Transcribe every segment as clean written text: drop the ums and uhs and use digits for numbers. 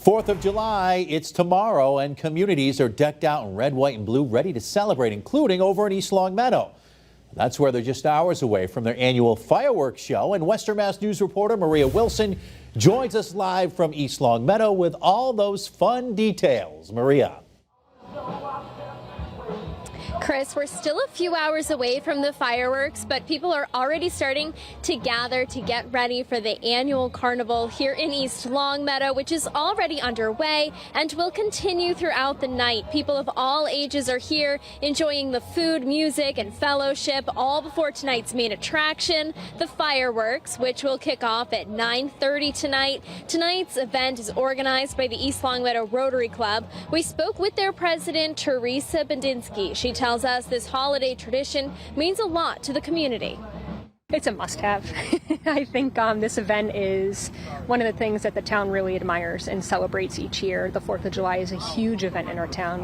4th of July, it's tomorrow, and communities are decked out in red, white, and blue, ready to celebrate, including over in East Longmeadow. That's where they're just hours away from their annual fireworks show, and Western Mass News reporter Maria Wilson joins us live from East Longmeadow with all those fun details. Maria. Chris, we're still a few hours away from the fireworks, but people are already starting to gather to get ready for the annual carnival here in East Longmeadow, which is already underway and will continue throughout the night. People of all ages are here enjoying the food, music, and fellowship, all before tonight's main attraction, the fireworks, which will kick off at 9:30 tonight. Tonight's event is organized by the East Longmeadow Rotary Club. We spoke with their president, Teresa Bandinsky. She tells us this holiday tradition means a lot to the community. It's a must-have. I think this event is one of the things that the town really admires and celebrates each year. The 4th of July is a huge event in our town.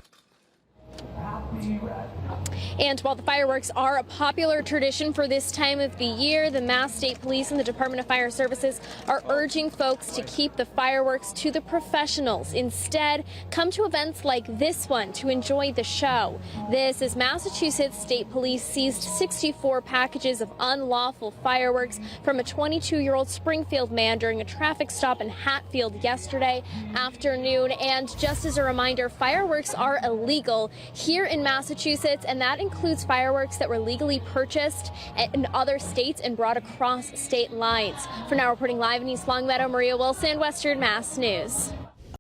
And while the fireworks are a popular tradition for this time of the year, the Mass State Police and the Department of Fire Services are urging folks to keep the fireworks to the professionals. Instead, come to events like this one to enjoy the show. This is Massachusetts State Police seized 64 packages of unlawful fireworks from a 22-year-old Springfield man during a traffic stop in Hatfield yesterday afternoon. And just as a reminder, fireworks are illegal here in Massachusetts, and that includes fireworks that were legally purchased in other states and brought across state lines. For now, reporting live in East Longmeadow, Maria Wilson, Western Mass News.